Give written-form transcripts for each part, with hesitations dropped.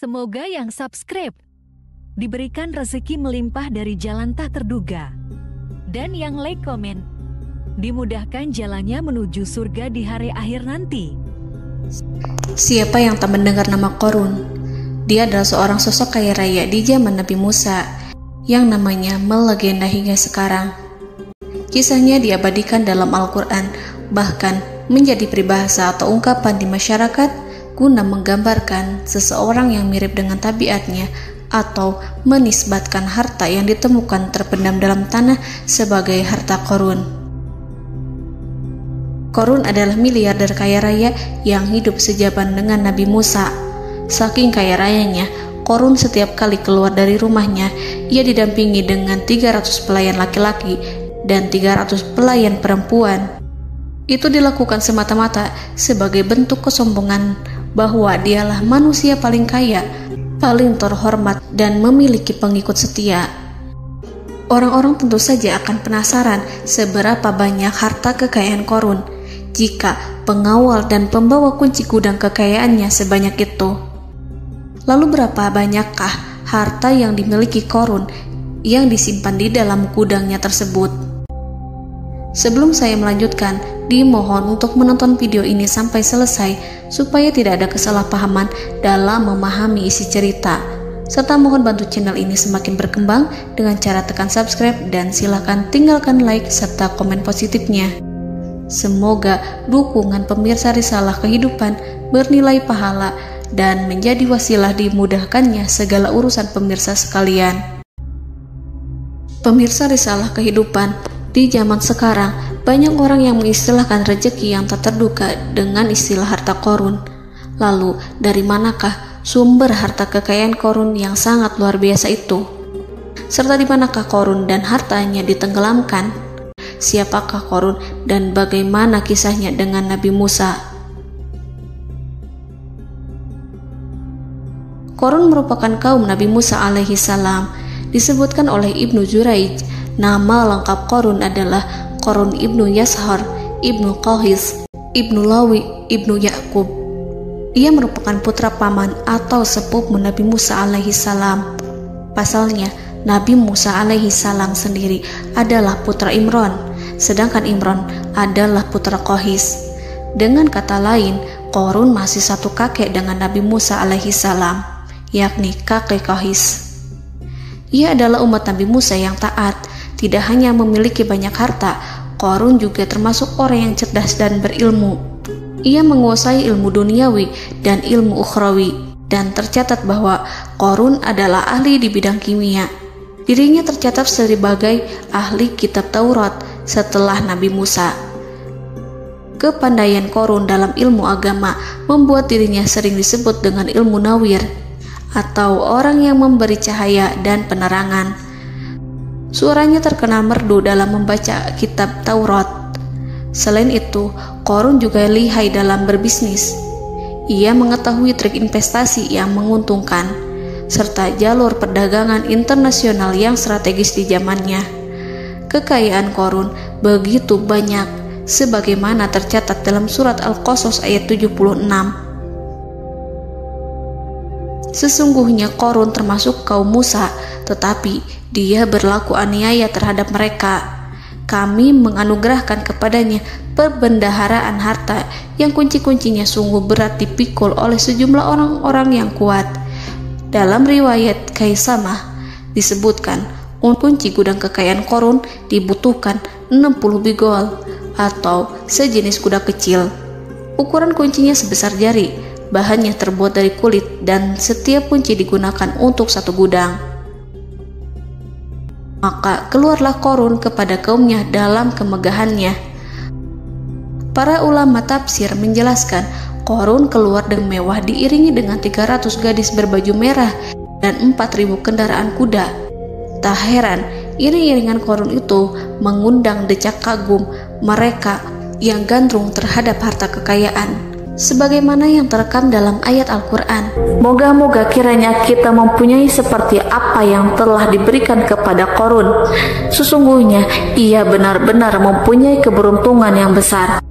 Semoga yang subscribe diberikan rezeki melimpah dari jalan tak terduga. Dan yang like komen, dimudahkan jalannya menuju surga di hari akhir nanti. Siapa yang tak mendengar nama Qorun? Dia adalah seorang sosok kaya raya di zaman Nabi Musa yang namanya melegenda hingga sekarang. Kisahnya diabadikan dalam Al-Quran, bahkan menjadi peribahasa atau ungkapan di masyarakat guna menggambarkan seseorang yang mirip dengan tabiatnya atau menisbatkan harta yang ditemukan terpendam dalam tanah sebagai harta Qorun. Qorun adalah miliarder kaya raya yang hidup sejaman dengan Nabi Musa. Saking kaya rayanya, Qorun setiap kali keluar dari rumahnya, ia didampingi dengan 300 pelayan laki-laki dan 300 pelayan perempuan. Itu dilakukan semata-mata sebagai bentuk kesombongan bahwa dialah manusia paling kaya, paling terhormat, dan memiliki pengikut setia. Orang-orang tentu saja akan penasaran seberapa banyak harta kekayaan Qorun jika pengawal dan pembawa kunci gudang kekayaannya sebanyak itu. Lalu berapa banyakkah harta yang dimiliki Qorun yang disimpan di dalam gudangnya tersebut? Sebelum saya melanjutkan, dimohon untuk menonton video ini sampai selesai supaya tidak ada kesalahpahaman dalam memahami isi cerita, serta mohon bantu channel ini semakin berkembang dengan cara tekan subscribe dan silakan tinggalkan like serta komen positifnya. Semoga dukungan pemirsa Risalah Kehidupan bernilai pahala dan menjadi wasilah dimudahkannya segala urusan pemirsa sekalian. Pemirsa Risalah Kehidupan, di zaman sekarang, banyak orang yang mengistilahkan rezeki yang tak terduga dengan istilah harta Qorun. Lalu, dari manakah sumber harta kekayaan Qorun yang sangat luar biasa itu? Serta di manakah Qorun dan hartanya ditenggelamkan? Siapakah Qorun dan bagaimana kisahnya dengan Nabi Musa? Qorun merupakan kaum Nabi Musa alaihi salam. Disebutkan oleh Ibnu Jurayj, nama lengkap Qorun adalah Qorun ibnu Yashar, ibnu Qahis, ibnu Lawi, ibnu Yakub. Ia merupakan putra paman atau sepupu Nabi Musa alaihi salam. Pasalnya, Nabi Musa alaihi salam sendiri adalah putra Imran, sedangkan Imran adalah putra Qahis. Dengan kata lain, Qorun masih satu kakek dengan Nabi Musa alaihi salam, yakni kakek Qahis. Ia adalah umat Nabi Musa yang taat. Tidak hanya memiliki banyak harta, Qorun juga termasuk orang yang cerdas dan berilmu. Ia menguasai ilmu duniawi dan ilmu ukhrawi, dan tercatat bahwa Qorun adalah ahli di bidang kimia. Dirinya tercatat sebagai ahli kitab Taurat setelah Nabi Musa. Kepandaian Qorun dalam ilmu agama membuat dirinya sering disebut dengan ilmu nawir, atau orang yang memberi cahaya dan penerangan. Suaranya terkenal merdu dalam membaca kitab Taurat. Selain itu, Qorun juga lihai dalam berbisnis. Ia mengetahui trik investasi yang menguntungkan, serta jalur perdagangan internasional yang strategis di zamannya. Kekayaan Qorun begitu banyak, sebagaimana tercatat dalam surat Al-Qasas ayat 76. Sesungguhnya Qorun termasuk kaum Musa, tetapi dia berlaku aniaya terhadap mereka. Kami menganugerahkan kepadanya perbendaharaan harta yang kunci-kuncinya sungguh berat dipikul oleh sejumlah orang-orang yang kuat. Dalam riwayat Kaisamah disebutkan, kunci gudang kekayaan Qorun dibutuhkan 60 bigol atau sejenis kuda kecil. Ukuran kuncinya sebesar jari, bahannya terbuat dari kulit, dan setiap kunci digunakan untuk satu gudang. Maka keluarlah Qorun kepada kaumnya dalam kemegahannya. Para ulama tafsir menjelaskan, Qorun keluar dengan mewah diiringi dengan 300 gadis berbaju merah dan 4.000 kendaraan kuda. Tak heran, iring-iringan Qorun itu mengundang decak kagum mereka yang gandrung terhadap harta kekayaan, sebagaimana yang terekam dalam ayat Al-Quran. Moga-moga kiranya kita mempunyai seperti apa yang telah diberikan kepada Qorun. Sesungguhnya ia benar-benar mempunyai keberuntungan yang besar.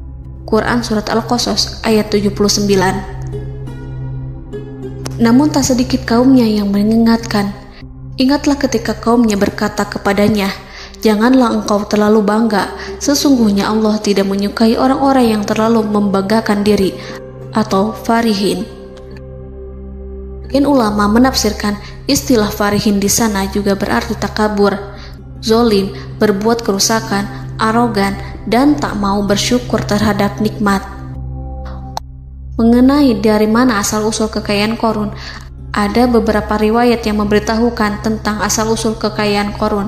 Quran Surat Al-Qasas ayat 79. Namun tak sedikit kaumnya yang mengingatkan. Ingatlah ketika kaumnya berkata kepadanya, "Janganlah engkau terlalu bangga, sesungguhnya Allah tidak menyukai orang-orang yang terlalu membanggakan diri," atau farihin. Ulama menafsirkan istilah farihin di sana juga berarti takabur, zolim, berbuat kerusakan, arogan, dan tak mau bersyukur terhadap nikmat. Mengenai dari mana asal-usul kekayaan Qorun, ada beberapa riwayat yang memberitahukan tentang asal-usul kekayaan Qorun.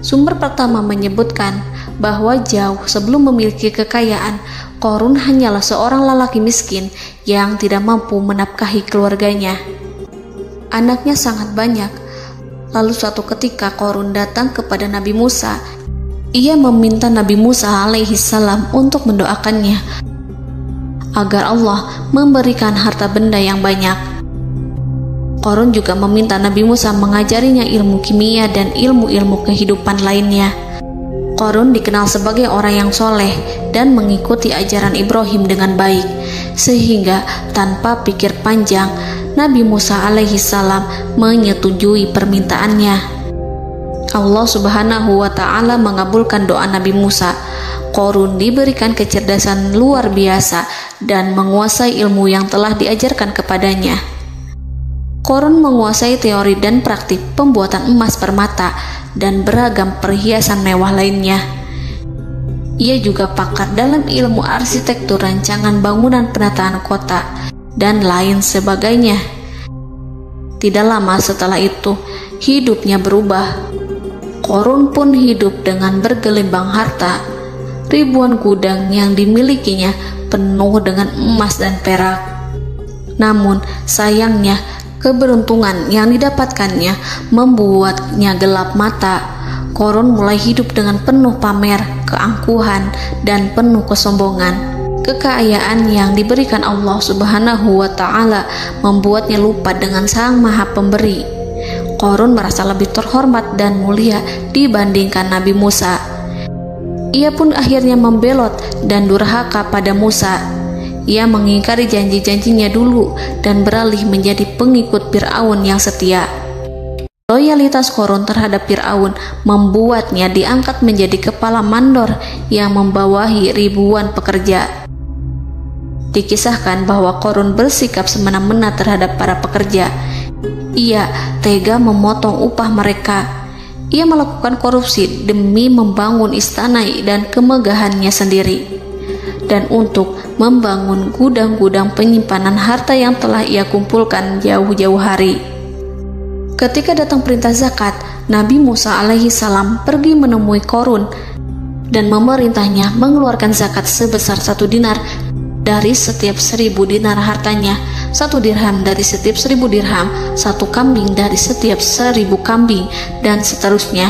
Sumber pertama menyebutkan bahwa jauh sebelum memiliki kekayaan, Qorun hanyalah seorang lelaki miskin yang tidak mampu menafkahi keluarganya. Anaknya sangat banyak. Lalu suatu ketika Qorun datang kepada Nabi Musa. Ia meminta Nabi Musa alaihissalam untuk mendoakannya agar Allah memberikan harta benda yang banyak. Qorun juga meminta Nabi Musa mengajarinya ilmu kimia dan ilmu-ilmu kehidupan lainnya. Qorun dikenal sebagai orang yang soleh dan mengikuti ajaran Ibrahim dengan baik, sehingga tanpa pikir panjang Nabi Musa alaihissalam menyetujui permintaannya. Allah Subhanahu wa Ta'ala mengabulkan doa Nabi Musa. Qorun diberikan kecerdasan luar biasa dan menguasai ilmu yang telah diajarkan kepadanya. Qorun menguasai teori dan praktik pembuatan emas permata dan beragam perhiasan mewah lainnya. Ia juga pakar dalam ilmu arsitektur, rancangan bangunan, penataan kota, dan lain sebagainya. Tidak lama setelah itu, hidupnya berubah. Qorun pun hidup dengan bergelimbang harta. Ribuan gudang yang dimilikinya penuh dengan emas dan perak. Namun sayangnya, keberuntungan yang didapatkannya membuatnya gelap mata. Qorun mulai hidup dengan penuh pamer, keangkuhan, dan penuh kesombongan. Kekayaan yang diberikan Allah Subhanahu wa Ta'ala membuatnya lupa dengan Sang Maha Pemberi. Qorun merasa lebih terhormat dan mulia dibandingkan Nabi Musa. Ia pun akhirnya membelot dan durhaka pada Musa. Ia mengingkari janji-janjinya dulu dan beralih menjadi pengikut Fir'aun yang setia. Loyalitas Qorun terhadap Fir'aun membuatnya diangkat menjadi kepala mandor yang membawahi ribuan pekerja. Dikisahkan bahwa Qorun bersikap semena-mena terhadap para pekerja. Ia tega memotong upah mereka. Ia melakukan korupsi demi membangun istana dan kemegahannya sendiri, dan untuk membangun gudang-gudang penyimpanan harta yang telah ia kumpulkan jauh-jauh hari. Ketika datang perintah zakat, Nabi Musa alaihissalam pergi menemui Qorun dan memerintahnya mengeluarkan zakat sebesar 1 dinar dari setiap 1000 dinar hartanya, 1 dirham dari setiap 1000 dirham, 1 kambing dari setiap 1000 kambing, dan seterusnya.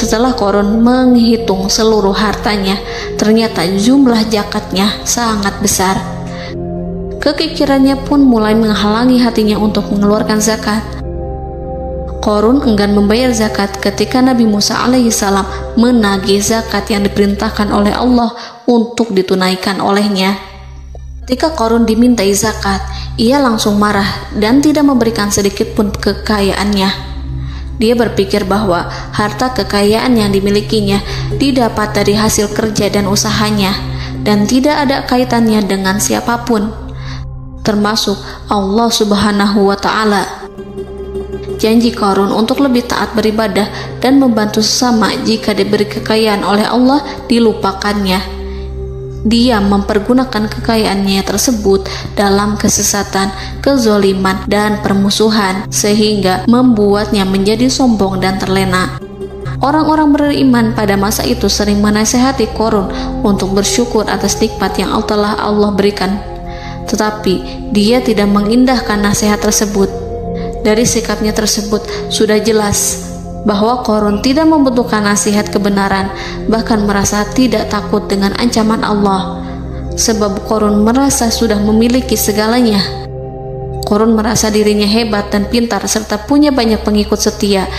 Setelah Qorun menghitung seluruh hartanya, ternyata jumlah zakatnya sangat besar. Kekikirannya pun mulai menghalangi hatinya untuk mengeluarkan zakat. Qorun enggan membayar zakat ketika Nabi Musa alaihissalam menagih zakat yang diperintahkan oleh Allah untuk ditunaikan olehnya. Ketika Qorun dimintai zakat, ia langsung marah dan tidak memberikan sedikit pun kekayaannya. Dia berpikir bahwa harta kekayaan yang dimilikinya didapat dari hasil kerja dan usahanya, dan tidak ada kaitannya dengan siapapun, termasuk Allah Subhanahu wa Ta'ala. Janji Qorun untuk lebih taat beribadah dan membantu sesama jika diberi kekayaan oleh Allah dilupakannya. Dia mempergunakan kekayaannya tersebut dalam kesesatan, kezoliman, dan permusuhan, sehingga membuatnya menjadi sombong dan terlena. Orang-orang beriman pada masa itu sering menasihati Qorun untuk bersyukur atas nikmat yang telah Allah berikan, tetapi dia tidak mengindahkan nasihat tersebut. Dari sikapnya tersebut sudah jelas bahwa Qorun tidak membutuhkan nasihat kebenaran, bahkan merasa tidak takut dengan ancaman Allah, sebab Qorun merasa sudah memiliki segalanya. Qorun merasa dirinya hebat dan pintar serta punya banyak pengikut setia,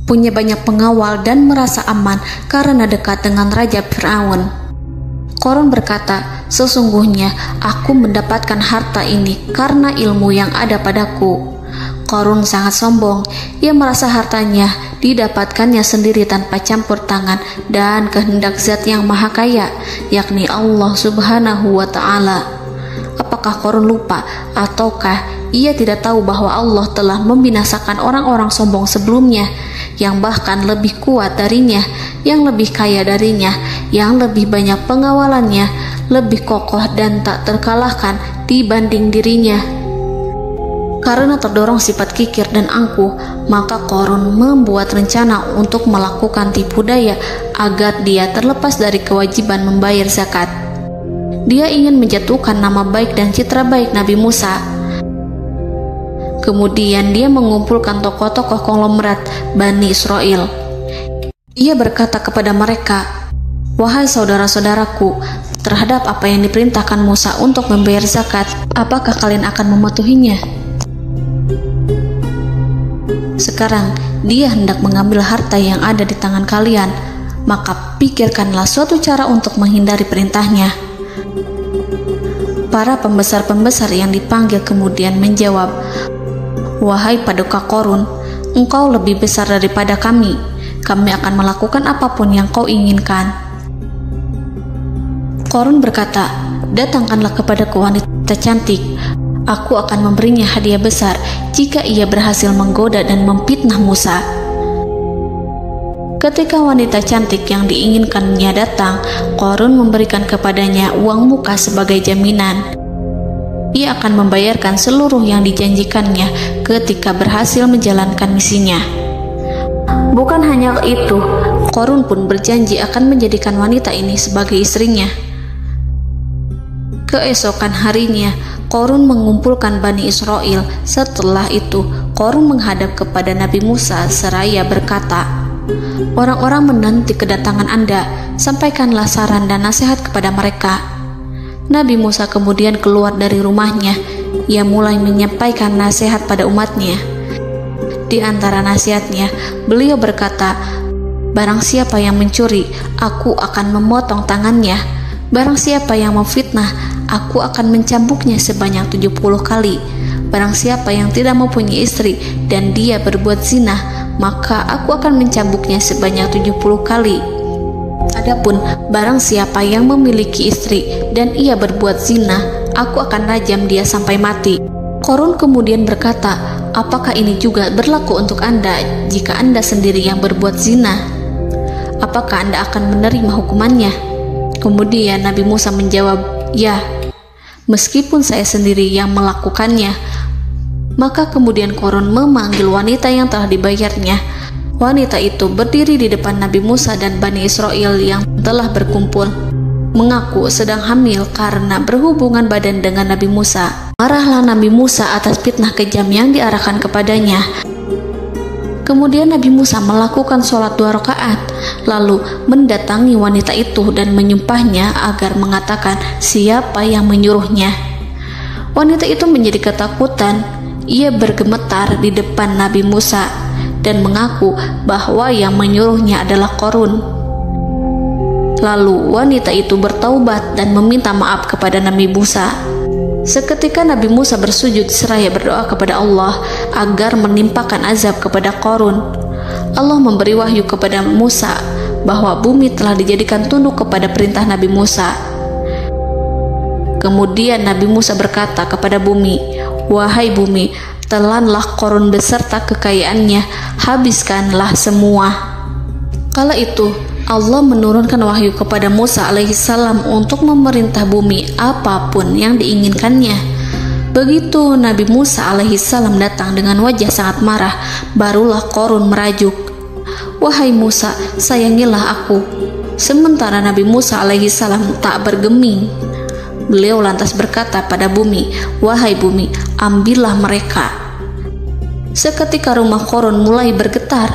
punya banyak pengawal, dan merasa aman karena dekat dengan Raja Fir'aun. Korun berkata, "Sesungguhnya aku mendapatkan harta ini karena ilmu yang ada padaku." Korun sangat sombong. Ia merasa hartanya didapatkannya sendiri tanpa campur tangan dan kehendak Zat yang Maha Kaya, yakni Allah Subhanahu wa Ta'ala. Apakah Korun lupa ataukah ia tidak tahu bahwa Allah telah membinasakan orang-orang sombong sebelumnya, yang bahkan lebih kuat darinya, yang lebih kaya darinya, yang lebih banyak pengawalannya, lebih kokoh dan tak terkalahkan dibanding dirinya? Karena terdorong sifat kikir dan angkuh, maka Korun membuat rencana untuk melakukan tipu daya agar dia terlepas dari kewajiban membayar zakat. Dia ingin menjatuhkan nama baik dan citra baik Nabi Musa. Kemudian dia mengumpulkan tokoh-tokoh konglomerat Bani Israel. Ia berkata kepada mereka, "Wahai saudara-saudaraku, terhadap apa yang diperintahkan Musa untuk membayar zakat, apakah kalian akan mematuhinya? Sekarang dia hendak mengambil harta yang ada di tangan kalian, maka pikirkanlah suatu cara untuk menghindari perintahnya." Para pembesar-pembesar yang dipanggil kemudian menjawab, "Wahai paduka Korun, engkau lebih besar daripada kami. Kami akan melakukan apapun yang kau inginkan." Korun berkata, "Datangkanlah kepadaku wanita cantik. Aku akan memberinya hadiah besar jika ia berhasil menggoda dan memfitnah Musa." Ketika wanita cantik yang diinginkannya datang, Korun memberikan kepadanya uang muka sebagai jaminan. Ia akan membayarkan seluruh yang dijanjikannya ketika berhasil menjalankan misinya. Bukan hanya itu, Korun pun berjanji akan menjadikan wanita ini sebagai istrinya. Keesokan harinya, Korun mengumpulkan Bani Israel. Setelah itu, Korun menghadap kepada Nabi Musa seraya berkata, "Orang-orang menanti kedatangan Anda, sampaikanlah saran dan nasihat kepada mereka." Nabi Musa kemudian keluar dari rumahnya. Ia mulai menyampaikan nasihat pada umatnya. Di antara nasihatnya, beliau berkata, "Barang siapa yang mencuri, aku akan memotong tangannya. Barang siapa yang memfitnah, aku akan mencambuknya sebanyak 70 kali. Barang siapa yang tidak mempunyai istri dan dia berbuat zina, maka aku akan mencambuknya sebanyak 70 kali. Adapun barang siapa yang memiliki istri dan ia berbuat zina, aku akan rajam dia sampai mati." Korun kemudian berkata, "Apakah ini juga berlaku untuk Anda jika Anda sendiri yang berbuat zina? Apakah Anda akan menerima hukumannya?" Kemudian Nabi Musa menjawab, "Ya, meskipun saya sendiri yang melakukannya." Maka kemudian Korun memanggil wanita yang telah dibayarnya. Wanita itu berdiri di depan Nabi Musa dan Bani Israel yang telah berkumpul, mengaku sedang hamil karena berhubungan badan dengan Nabi Musa. Marahlah Nabi Musa atas fitnah kejam yang diarahkan kepadanya. Kemudian Nabi Musa melakukan sholat 2 rakaat, lalu mendatangi wanita itu dan menyumpahnya agar mengatakan siapa yang menyuruhnya. Wanita itu menjadi ketakutan. Ia bergemetar di depan Nabi Musa dan mengaku bahwa yang menyuruhnya adalah Korun. Lalu wanita itu bertaubat dan meminta maaf kepada Nabi Musa. Seketika Nabi Musa bersujud seraya berdoa kepada Allah agar menimpakan azab kepada Korun. Allah memberi wahyu kepada Musa bahwa bumi telah dijadikan tunduk kepada perintah Nabi Musa. Kemudian Nabi Musa berkata kepada bumi, "Wahai bumi, telanlah Korun beserta kekayaannya, habiskanlah semua." Kala itu Allah menurunkan wahyu kepada Musa alaihissalam untuk memerintah bumi apapun yang diinginkannya. Begitu Nabi Musa alaihissalam datang dengan wajah sangat marah, barulah Korun merajuk, "Wahai Musa, sayangilah aku." Sementara Nabi Musa alaihissalam tak bergeming. Beliau lantas berkata pada bumi, "Wahai bumi, ambillah mereka." Seketika rumah Korun mulai bergetar.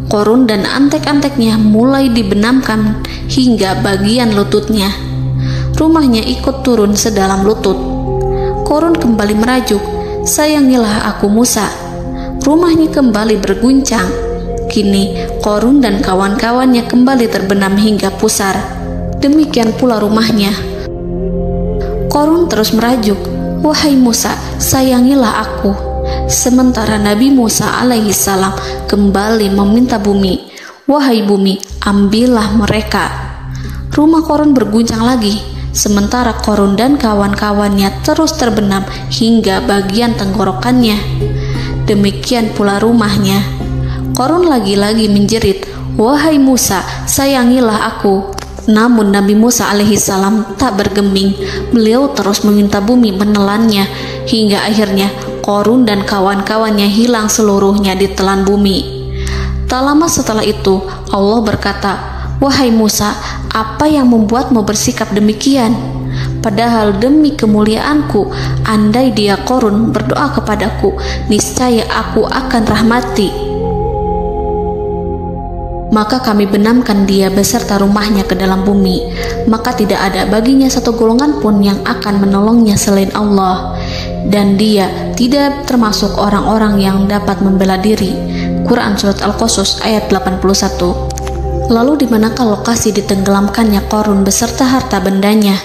Korun dan antek-anteknya mulai dibenamkan hingga bagian lututnya. Rumahnya ikut turun sedalam lutut. Korun kembali merajuk, "Sayangilah aku Musa." Rumahnya kembali berguncang. Kini Korun dan kawan-kawannya kembali terbenam hingga pusar. demikian pula rumahnya. Korun terus merajuk, "Wahai Musa, sayangilah aku." Sementara Nabi Musa alaihissalam kembali meminta bumi, "Wahai bumi, ambillah mereka." Rumah Korun berguncang lagi, sementara Korun dan kawan-kawannya terus terbenam hingga bagian tenggorokannya. Demikian pula rumahnya. Korun lagi-lagi menjerit, "Wahai Musa, sayangilah aku." Namun Nabi Musa alaihissalam tak bergeming. Beliau terus meminta bumi menelannya, hingga akhirnya Korun dan kawan-kawannya hilang seluruhnya ditelan bumi. Tak lama setelah itu Allah berkata, "Wahai Musa, apa yang membuatmu bersikap demikian? Padahal demi kemuliaanku, andai dia Korun berdoa kepadaku, niscaya aku akan rahmati. Maka kami benamkan dia beserta rumahnya ke dalam bumi, maka tidak ada baginya satu golongan pun yang akan menolongnya selain Allah, dan dia tidak termasuk orang-orang yang dapat membela diri." Quran Surat Al-Qasas ayat 81. Lalu di manakah lokasi ditenggelamkannya Korun beserta harta bendanya?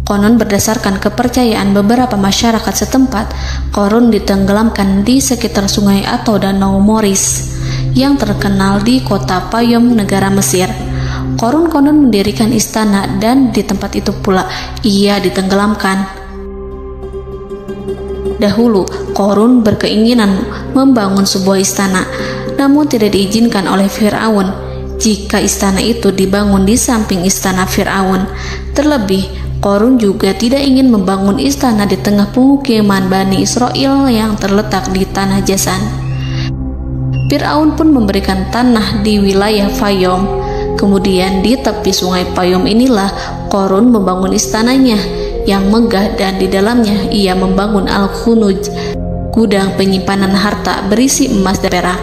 Konon berdasarkan kepercayaan beberapa masyarakat setempat, Korun ditenggelamkan di sekitar sungai atau danau Moris yang terkenal di kota Payom, negara Mesir. Korun konon mendirikan istana dan di tempat itu pula ia ditenggelamkan. Dahulu, Korun berkeinginan membangun sebuah istana, namun tidak diizinkan oleh Fir'aun jika istana itu dibangun di samping istana Fir'aun. Terlebih, Korun juga tidak ingin membangun istana di tengah pemukiman Bani Israel yang terletak di tanah Jasan. Fir'aun pun memberikan tanah di wilayah Fayom. Kemudian di tepi sungai Payom inilah Korun membangun istananya yang megah, dan di dalamnya ia membangun Al-Khunuj, gudang penyimpanan harta berisi emas dan perak.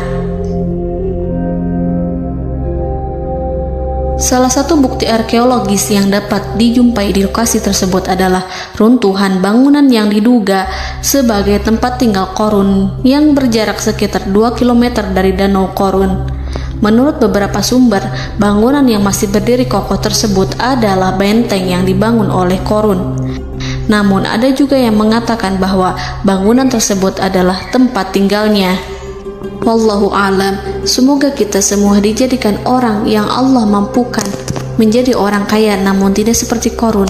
Salah satu bukti arkeologis yang dapat dijumpai di lokasi tersebut adalah runtuhan bangunan yang diduga sebagai tempat tinggal Korun yang berjarak sekitar 2 km dari Danau Korun. Menurut beberapa sumber, bangunan yang masih berdiri kokoh tersebut adalah benteng yang dibangun oleh Korun. Namun ada juga yang mengatakan bahwa bangunan tersebut adalah tempat tinggalnya. Wallahu a'lam. Semoga kita semua dijadikan orang yang Allah mampukan menjadi orang kaya namun tidak seperti Korun,